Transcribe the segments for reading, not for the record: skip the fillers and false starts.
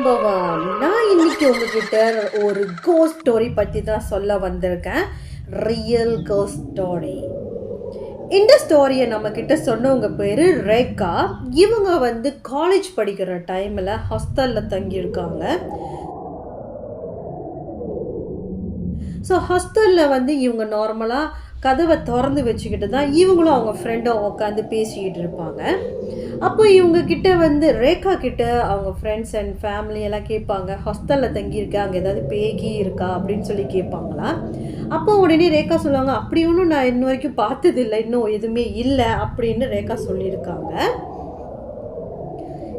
சம்பவம். நான் இன்னைக்கு உங்ககிட்ட ஒரு கோஸ்ட் ஸ்டோரி பற்றி தான் சொல்ல வந்திருக்கேன். Real cost story. இந்த ஸ்டோரியை நம்மக்கிட்ட சொன்னவங்க பேர் ரேகா. இவங்க காலேஜ் படிக்கிற டைமில் ஹாஸ்டலில் தங்கியிருக்காங்க. ஸோ ஹாஸ்டலில் இவங்க நார்மலாக கதவை திறந்து வச்சுக்கிட்டு தான் இவங்களும் அவங்க ஃப்ரெண்டும் உட்காந்து பேசிக்கிட்டு இருப்பாங்க. அப்போ இவங்கக்கிட்ட ரேகா கிட்ட அவங்க ஃப்ரெண்ட்ஸ் அண்ட் ஃபேமிலி எல்லாம் கேட்பாங்க, ஹாஸ்டலில் தங்கியிருக்கா, அங்கே ஏதாவது பேகி இருக்கா அப்படின்னு சொல்லி கேட்பாங்களா. அப்போ உடனே ரேகா சொல்லுவாங்க, அப்படி ஒன்றும் நான் இன்ன வரைக்கும் பார்த்ததில்லை, இன்னும் எதுவுமே இல்லை அப்படின்னு ரேகா சொல்லியிருக்காங்க.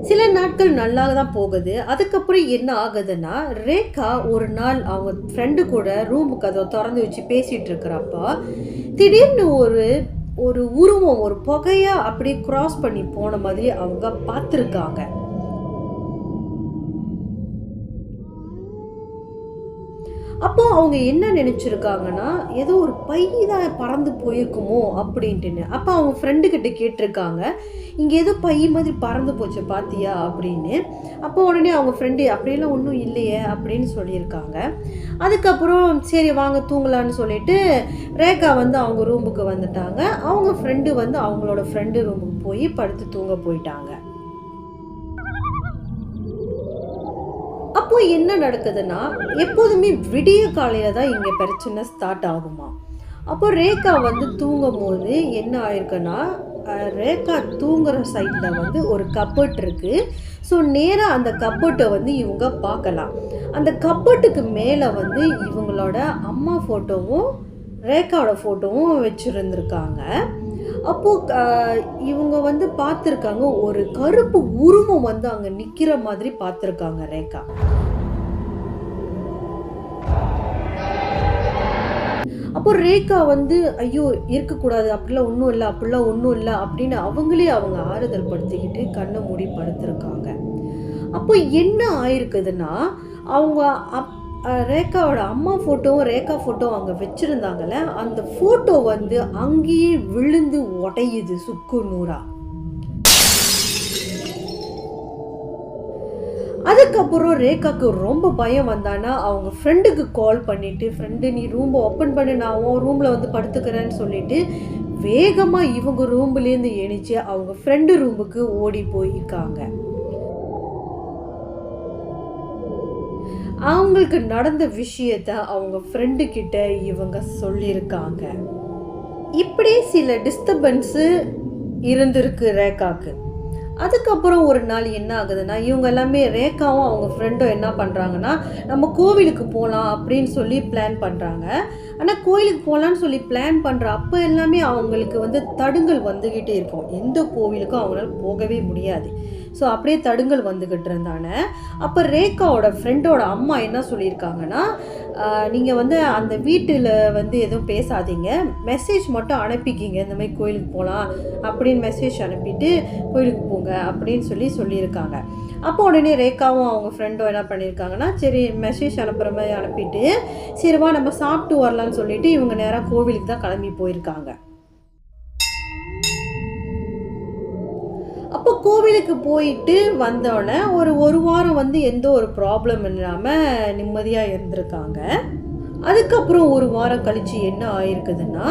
சில நாட்கள் நல்லா தான் போகுது. அதுக்கப்புறம் என்ன ஆகுதுன்னா, ரேகா ஒரு நாள் அவங்க ஃப்ரெண்டு கூட ரூமுக்கு அதை திறந்து வச்சு பேசிகிட்டு இருக்கிறப்போ திடீர்னு ஒரு உருவம் ஒரு புகையாக அப்படியே கிராஸ் பண்ணி போன மாதிரி அவங்க பார்த்துருக்காங்க. அப்போது அவங்க என்ன நினச்சிருக்காங்கன்னா, ஏதோ ஒரு பை தான் பறந்து போயிருக்குமோ அப்படின்ட்டுன்னு. அப்போ அவங்க ஃப்ரெண்டுக்கிட்ட கேட்டிருக்காங்க, இங்கே ஏதோ பை மாதிரி பறந்து போச்சு பார்த்தியா அப்படின்னு. அப்போ உடனே அவங்க ஃப்ரெண்டு அப்படியெல்லாம் ஒன்றும் இல்லையே அப்படின்னு சொல்லியிருக்காங்க. அதுக்கப்புறம் சரி வாங்க தூங்கலான்னு சொல்லிட்டு ரேகா அவங்க ரூமுக்கு வந்துட்டாங்க. அவங்க ஃப்ரெண்டு அவங்களோட ஃப்ரெண்டு ரூமுக்கு போய் படுத்து தூங்க போயிட்டாங்க. அப்போ என்ன நடக்குதுன்னா, எப்போதுமே விடிய காலையில் தான் இங்கே பிரச்சனை ஸ்டார்ட் ஆகுமா. அப்போ ரேகா தூங்கும் போது என்ன ஆயிருக்குன்னா, ரேகா தூங்குற சைடில் ஒரு கப்பர்ட் இருக்குது. ஸோ நேராக அந்த கப்பர்ட்டை இவங்க பார்க்கலாம். அந்த கப்பர்ட்டுக்கு மேலே இவங்களோட அம்மா ஃபோட்டோவும் ரேகாவோட ஃபோட்டோவும் வச்சுருந்துருக்காங்க. அப்போது இவங்க பார்த்துருக்காங்க, ஒரு கருப்பு உருவம் அங்கே நிற்கிற மாதிரி பார்த்துருக்காங்க ரேகா. அப்போ ரேகா ஐயோ இருக்கக்கூடாது, அப்படிலாம் ஒன்றும் இல்லை அப்படின்னு அவங்களே அவங்க ஆறுதல் படுத்திக்கிட்டு கண்ணை மூடி படுத்திருக்காங்க. அப்போ என்ன ஆயிருக்குதுன்னா, அவங்க ரேகாவோட அம்மா ஃபோட்டோவும் ரேகா ஃபோட்டோவும் அங்கே வச்சுருந்தாங்கல்ல, அந்த ஃபோட்டோ அங்கேயே விழுந்து உடையுது சுக்கு நூறா. அதுக்கப்புறம் ரேகாவுக்கு ரொம்ப பயம் வந்தானா அவங்க ஃப்ரெண்டுக்கு கால் பண்ணிவிட்டு, ஃப்ரெண்டு நீ ரூமை ஓப்பன் பண்ணி நான் உன் ரூமில் படுத்துக்கிறேன்னு சொல்லிட்டு வேகமாக இவங்க ரூம்லேருந்து எணிச்சு அவங்க ஃப்ரெண்டு ரூமுக்கு ஓடி போயிருக்காங்க. அவங்களுக்கு நடந்த விஷயத்த அவங்க ஃப்ரெண்டு கிட்ட இவங்க சொல்லியிருக்காங்க. இப்படி சில டிஸ்டர்பன்ஸு இருந்திருக்கு ரேகாவுக்கு. அதுக்கப்புறம் ஒரு நாள் என்ன ஆகுதுன்னா, இவங்க எல்லாமே ரேகாவும் அவங்க ஃப்ரெண்டும் என்ன பண்ணுறாங்கன்னா, நம்ம கோவிலுக்கு போகலாம் அப்படின்னு சொல்லி பிளான் பண்ணுறாங்க. ஆனால் கோவிலுக்கு போகலான்னு சொல்லி பிளான் பண்ணுற அப்போ எல்லாமே அவங்களுக்கு தடுங்கல் வந்துக்கிட்டே இருக்கும். எந்த கோவிலுக்கும் அவங்களால போகவே முடியாது. ஸோ அப்படியே தடுங்கல் வந்துக்கிட்டு இருந்தானே. அப்போ ரேகாவோட ஃப்ரெண்டோட அம்மா என்ன சொல்லியிருக்காங்கன்னா, நீங்கள் அந்த வீட்டில் எதுவும் பேசாதீங்க, மெசேஜ் மட்டும் அனுப்பிக்கிங்க, இந்த மாதிரி கோயிலுக்கு போகலாம் அப்படின்னு மெசேஜ் அனுப்பிட்டு கோயிலுக்கு போங்க அப்படின்னு சொல்லியிருக்காங்க. அப்போ உடனே ரேகாவும் அவங்க ஃப்ரெண்டும் என்ன பண்ணியிருக்காங்கன்னா, சரி மெசேஜ் அனுப்புகிற மாதிரி அனுப்பிட்டு சரிவா நம்ம சாப்பிட்டு வரலான்னு சொல்லிட்டு இவங்க நேராக கோவிலுக்கு தான் கிளம்பி போயிருக்காங்க. அப்போ கோவிலுக்கு போயிட்டு வந்தோடனே ஒரு வாரம் எந்த ஒரு ப்ராப்ளம் இல்லாமல் நிம்மதியாக இருந்திருக்காங்க. அதுக்கப்புறம் ஒரு வாரம் கழித்து என்ன ஆயிருக்குதுன்னா,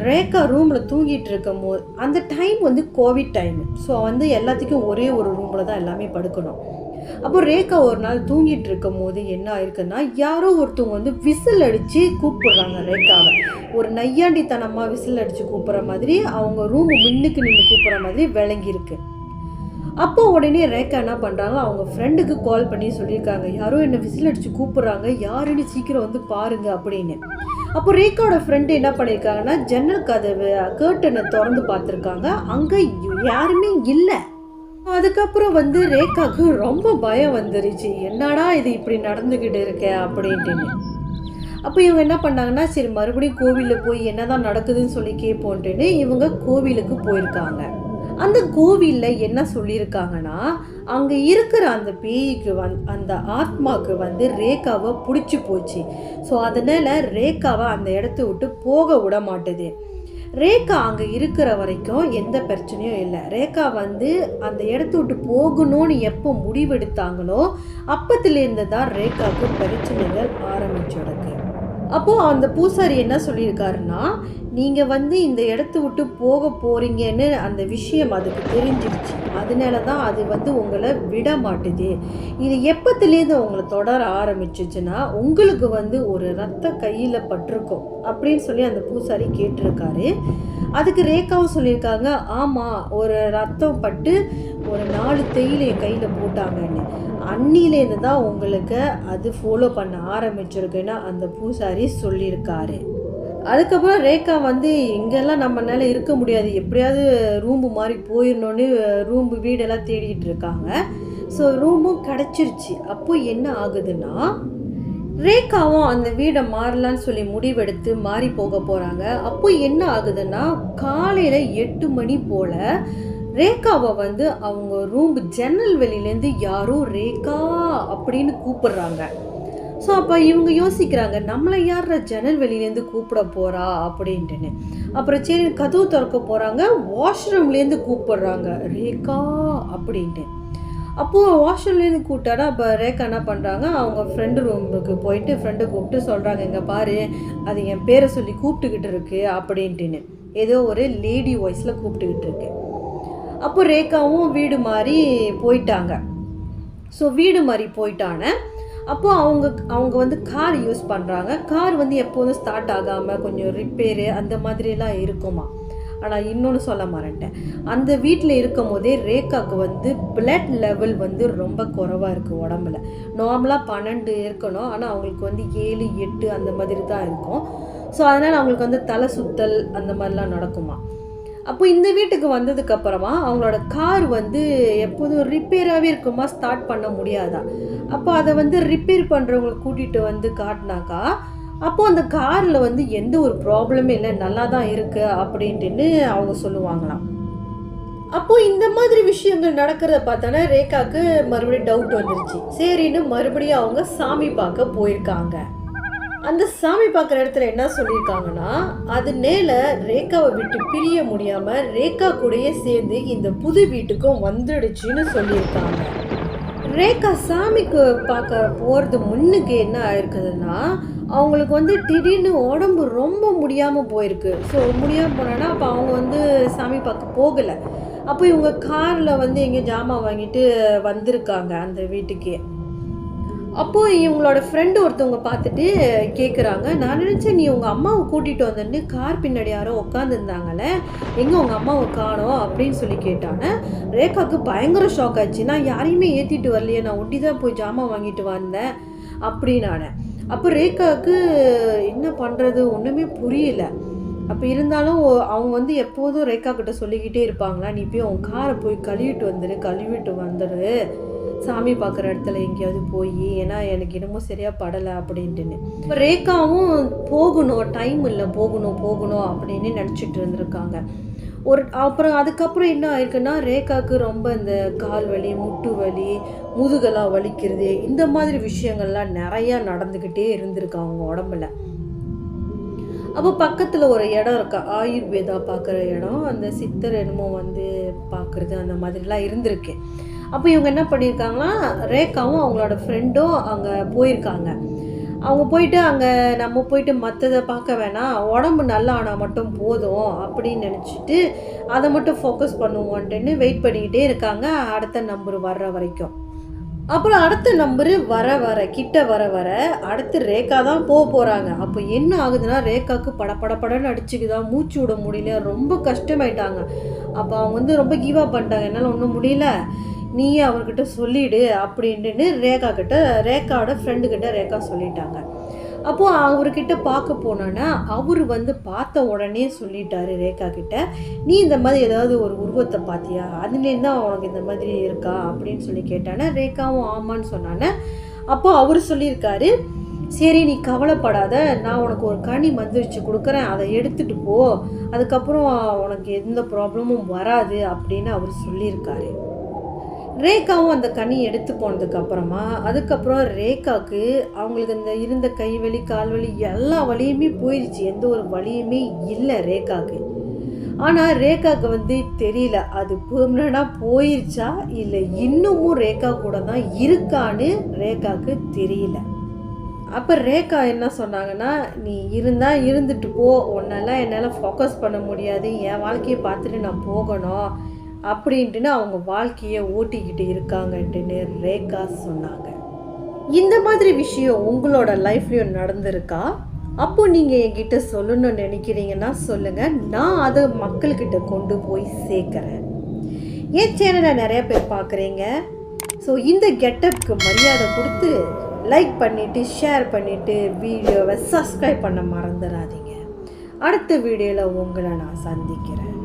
ரேகா ரூமில் தூங்கிட்டு இருக்கும் போது அந்த டைம் கோவிட் டைம். ஸோ எல்லாத்துக்கும் ஒரே ஒரு ரூமில் தான் எல்லாமே படுக்கணும். அப்போ ரேகா ஒரு நாள் தூங்கிட்டு இருக்கும் போது என்ன ஆயிருக்குன்னா, யாரோ ஒருத்தவங்க விசில் அடித்து கூப்பிடுறாங்க ரேகாவை. ஒரு நையாண்டித்தனமாக விசில் அடித்து கூப்பிட்ற மாதிரி, அவங்க ரூமு முன்னுக்கு நின்று கூப்பிட்ற மாதிரி விளங்கியிருக்கு. அப்போ உடனே ரேகா என்ன பண்ணுறாங்க, அவங்க ஃப்ரெண்டுக்கு கால் பண்ணி சொல்லியிருக்காங்க, யாரோ என்னை விசில் அடித்து கூப்பிட்றாங்க, யாருன்னு சீக்கிரம் பாருங்க அப்படின்னு. அப்போ ரேகாவோட ஃப்ரெண்டு என்ன பண்ணியிருக்காங்கன்னா, ஜன்னல் கதவு கேர்டனை திறந்து பார்த்துருக்காங்க, அங்கே யாருமே இல்லை. அதுக்கப்புறம் ரேகாவுக்கு ரொம்ப பயம் வந்துருச்சு, என்னடா இது இப்படி நடந்துக்கிட்டு இருக்க அப்படின்ட்டுன்னு. அப்போ இவங்க என்ன பண்ணாங்கன்னா, சரி மறுபடியும் கோவிலில் போய் என்ன தான் நடக்குதுன்னு சொல்லி கேட்போன்ட்டுன்னு இவங்க கோவிலுக்கு போயிருக்காங்க. அந்த கோவிலில் என்ன சொல்லியிருக்காங்கன்னா, அங்கே இருக்கிற அந்த பேய்க்கு அந்த ஆத்மாவுக்கு ரேகாவை பிடிச்சி போச்சு. ஸோ அதனால் ரேகாவை அந்த இடத்த விட்டு போக விட மாட்டுது. ரேகா அங்கே இருக்கிற வரைக்கும் எந்த பிரச்சனையும் இல்லை. ரேகா வந்து அந்த இடத்த விட்டு போகணும்னு எப்போ முடிவெடுத்தாங்களோ அப்பத்துலேருந்து தான் ரேகாவுக்கு பிரச்சனைகள் ஆரம்பிச்சிருக்கு. அப்போது அந்த பூசாரி என்ன சொல்லியிருக்காருன்னா, நீங்கள் வந்து இந்த இடத்த விட்டு போக போகிறீங்கன்னு அந்த விஷயம் அதுக்கு தெரிஞ்சிடுச்சு, அதனால தான் அது வந்து உங்களை விட மாட்டுது. இது எப்பத்துலேருந்து உங்களை தொடர ஆரம்பிச்சிச்சுன்னா உங்களுக்கு வந்து ஒரு ரத்த கையில் பட்டிருக்கும் அப்படின்னு சொல்லி அந்த பூசாரி கேட்டிருக்காரு. அதுக்கு ரேகாவும் சொல்லியிருக்காங்க, ஆமாம், ஒரு ரத்தம் பட்டு ஒரு 4 தேயிலை கையில் போட்டாங்கன்னு. அன்னிலேருந்து தான் உங்களுக்கு அது ஃபாலோ பண்ண ஆரம்பிச்சிருக்குன்னு அந்த பூசாரி சொல்லியிருக்காரு. அதுக்கப்புறம் ரேகா வந்து இங்கெல்லாம் நம்மளால இருக்க முடியாது, எப்படியாவது ரூம்பு மாதிரி போயிடணுன்னு வீடெல்லாம் தேடிட்டு இருக்காங்க. ஸோ ரூமும் கிடச்சிருச்சு. அப்போ என்ன ஆகுதுன்னா, ரேகாவும் அந்த வீடை மாறலான்னு சொல்லி முடிவெடுத்து மாறி போக போகிறாங்க. அப்போ என்ன ஆகுதுன்னா, காலையில் 8 மணி போல் ரேகாவை வந்து அவங்க ரூம் ஜன்னல் வெளியிலேருந்து யாரோ ரேகா அப்படின்னு கூப்பிடுறாங்க. ஸோ அப்போ இவங்க யோசிக்கிறாங்க, நம்மளை யார் ஜன்னல் வெளியிலேருந்து கூப்பிட போகிறா அப்படின்ட்டுன்னு. அப்புறம் சரி கதவு திறக்க போகிறாங்க, வாஷ்ரூம்லேருந்து கூப்பிடுறாங்க ரேகா அப்படின்ட்டு. அப்போது வாஷ்ரூம்லேருந்து கூப்பிட்டாடா. அப்போ ரேகா என்ன பண்ணுறாங்க, அவங்க ஃப்ரெண்டு ரூமுக்கு போயிட்டு ஃப்ரெண்டை கூப்பிட்டு சொல்கிறாங்க, இங்கே பாரு, அது என் பேரை சொல்லி கூப்பிட்டுக்கிட்டு இருக்கு அப்படின்ட்டுன்னு. ஏதோ ஒரு லேடி வாய்ஸில் கூப்பிட்டுக்கிட்டு இருக்கு. அப்போ ரேகாவும் வீடு மாதிரி போயிட்டாங்க. ஸோ வீடு மாதிரி போயிட்டானே. அப்போது அவங்க வந்து கார் யூஸ் பண்ணுறாங்க. கார் வந்து எப்போதும் ஸ்டார்ட் ஆகாமல் கொஞ்சம் ரிப்பேரு அந்த மாதிரிலாம் இருக்குமா. ஆனால் இன்னொன்று சொல்ல மாட்டேன், அந்த வீட்டில் இருக்கும் போதே ரேகாவுக்கு வந்து பிளட் லெவல் வந்து ரொம்ப குறைவாக இருக்குது உடம்புல. நார்மலாக 12 இருக்கணும், ஆனால் அவங்களுக்கு வந்து 7, 8 அந்த மாதிரி தான் இருக்கும். ஸோ அதனால் அவங்களுக்கு வந்து தலை சுத்தல் அந்த மாதிரிலாம் நடக்குமா. அப்போ இந்த வீட்டுக்கு வந்ததுக்கப்புறமா அவங்களோட கார் வந்து எப்போதும் ரிப்பேராகவே இருக்குமா, ஸ்டார்ட் பண்ண முடியாதா. அப்போ அதை வந்து ரிப்பேர் பண்ணுறவங்களை கூட்டிகிட்டு வந்து காட்டினாக்கா, அப்போது அந்த காரில் வந்து எந்த ஒரு ப்ராப்ளமே இல்லை, நல்லா தான் இருக்குது அப்படின்ட்டுன்னு அவங்க சொல்லுவாங்களாம். அப்போது இந்த மாதிரி விஷயங்கள் நடக்கிறத பார்த்தோன்னா ரேகாவுக்கு மறுபடியும் டவுட் வந்துருச்சு. சரின்னு மறுபடியும் அவங்க சாமி பார்க்க போயிருக்காங்க. அந்த சாமி பார்க்குற இடத்துல என்ன சொல்லியிருக்காங்கன்னா, அது நேல ரேகாவை விட்டு பிரிய முடியாமல் ரேகா கூடயே சேர்ந்து இந்த புது வீட்டுக்கும் வந்துடுச்சுன்னு சொல்லியிருக்காங்க. ரேகா சாமிக்கு பார்க்க போகிறது முன்னுக்கு என்ன ஆயிருக்குதுன்னா, அவங்களுக்கு வந்து திடீர்னு உடம்பு ரொம்ப முடியாமல் போயிருக்கு. ஸோ முடியாமல் போனான்னா அப்போ அவங்க வந்து சாமி பார்க்க போகலை. அப்போ இவங்க காரில் வந்து எங்கேயும் ஜாமான் வாங்கிட்டு வந்திருக்காங்க அந்த வீட்டுக்கே. அப்போது இவங்களோட ஃப்ரெண்டு ஒருத்தவங்க பார்த்துட்டு கேட்குறாங்க, நான் நினச்சேன் நீ உங்கள் அம்மாவை கூட்டிகிட்டு வந்துட்டு கார் பின்னாடி யாரோ உட்காந்துருந்தாங்களே, எங்கே உங்கள் அம்மாவை காணோம் அப்படின்னு சொல்லி கேட்டானே. ரேகாவுக்கு பயங்கர ஷாக் ஆச்சு. நான் யாரையுமே ஏற்றிட்டு வரலையே, நான் ஒட்டி தான் போய் ஜாமான் வாங்கிட்டு வந்தேன் அப்படின்னானே. அப்போ ரேகாவுக்கு என்ன பண்ணுறது ஒன்றுமே புரியல. அப்போ இருந்தாலும் அவங்க வந்து எப்போதும் ரேகா கிட்ட சொல்லிக்கிட்டே இருப்பாங்களா, நீ போய் உன் காரை போய் கழுவிட்டு வந்துடு சாமி பார்க்குற இடத்துல எங்கேயாவது போய், ஏன்னா எனக்கு என்னமோ சரியாக படலை அப்படின்ட்டுன்னு. இப்போ ரேகாவும் போகணும், டைம் இல்லை, போகணும் அப்படின்னு நினச்சிட்டு இருந்திருக்காங்க. அப்புறம் அதுக்கப்புறம் என்ன ஆயிருக்குன்னா, ரேகாவுக்கு ரொம்ப இந்த கால் வலி, முட்டு வலி, முதுகெல்லாம் வலிக்கிறது, இந்த மாதிரி விஷயங்கள்லாம் நிறையா நடந்துக்கிட்டே இருந்திருக்கு அவங்க உடம்புல. அப்போ பக்கத்தில் ஒரு இடம் இருக்கா, ஆயுர்வேதா பார்க்குற இடம், அந்த சித்தர் என்னமோ வந்து பார்க்குறது அந்த மாதிரிலாம் இருந்திருக்கு. அப்போ இவங்க என்ன பண்ணியிருக்காங்கன்னா, ரேகாவும் அவங்களோட ஃப்ரெண்டும் அங்கே போயிருக்காங்க. அவங்க போயிட்டு அங்கே நம்ம போயிட்டு மற்றதை பார்க்க வேணாம், உடம்பு நல்லா ஆனால் மட்டும் போதும் அப்படின்னு நினச்சிட்டு அதை மட்டும் ஃபோக்கஸ் பண்ணுவோன்ட்டுன்னு வெயிட் பண்ணிக்கிட்டே இருக்காங்க அடுத்த நம்பர் வர்ற வரைக்கும். அப்புறம் அடுத்த நம்பரு கிட்ட வர அடுத்து ரேகா தான் போகிறாங்க. அப்போ என்ன ஆகுதுன்னா, ரேகாவுக்கு படன்னு அடிச்சுக்குதான், மூச்சு விட முடியல, ரொம்ப கஷ்டமாயிட்டாங்க. அப்போ அவங்க வந்து ரொம்ப கிவ் அப் பண்ணிட்டாங்க, என்னால் ஒன்றும் முடியல, நீயே அவர்கிட்ட சொல்லிவிடு அப்படின்ட்டுன்னு ரேகாவோட ஃப்ரெண்டுக்கிட்ட ரேகா சொல்லிட்டாங்க. அப்போது அவர்கிட்ட பார்க்க போனோன்னா அவர் வந்து பார்த்த உடனே சொல்லிட்டாரு ரேகா கிட்ட, நீ இந்த மாதிரி ஏதாவது ஒரு உருவத்தை பார்த்தியா, அதுலேருந்து தான் உனக்கு இந்த மாதிரி இருக்கா அப்படின்னு சொல்லி கேட்டானே. ரேகாவும் ஆமான்னு சொன்னானே. அப்போ அவர் சொல்லியிருக்காரு, சரி நீ கவலைப்படாத, நான் உனக்கு ஒரு கனி மந்திரிச்சு கொடுக்குறேன், அதை எடுத்துகிட்டு போ, அதுக்கப்புறம் உனக்கு எந்த ப்ராப்ளமும் வராது அப்படின்னு அவர் சொல்லியிருக்காரு. ரேகாவும் அந்த கனி எடுத்து போனதுக்கப்புறமா அதுக்கப்புறம் ரேகாவுக்கு அவங்களுக்கு இந்த இருந்த கைவலி, கால்வலி எல்லா வலியுமே போயிடுச்சு. எந்த ஒரு வலியுமே இல்லை ரேகாவுக்கு. ஆனால் ரேகாவுக்கு வந்து தெரியல அது பெர்மனண்டாக போயிடுச்சா இல்லை இன்னமும் ரேகா கூட தான் இருக்கான்னு ரேகாவுக்கு தெரியல. அப்போ ரேகா என்ன சொன்னாங்கன்னா, நீ இருந்தால் இருந்துட்டு போ, உன்னெல்லாம் என்னால் ஃபோக்கஸ் பண்ண முடியாது, என் வாழ்க்கையை பார்த்துட்டு நான் போகணும் அப்படின்ட்டுன்னு அவங்க வாழ்க்கையை ஓட்டிக்கிட்டு இருக்காங்கன்ட்டுன்னு ரேகா சொன்னாங்க. இந்த மாதிரி விஷயம் உங்களோட லைஃப்லையும் நடந்திருக்கா? அப்போ நீங்கள் என்கிட்ட சொல்லணும்னு நினைக்கிறீங்கன்னா சொல்லுங்கள், நான் அதை மக்கள்கிட்ட கொண்டு போய் சேர்க்குறேன். என் சேனலை நிறைய பேர் பார்க்குறீங்க. ஸோ இந்த கெட்டப்புக்கு மரியாதை கொடுத்து லைக் பண்ணிவிட்டு ஷேர் பண்ணிவிட்டு வீடியோவை சப்ஸ்கிரைப் பண்ண மறந்துடாதீங்க. அடுத்த வீடியோவில் உங்களை நான் சந்திக்கிறேன்.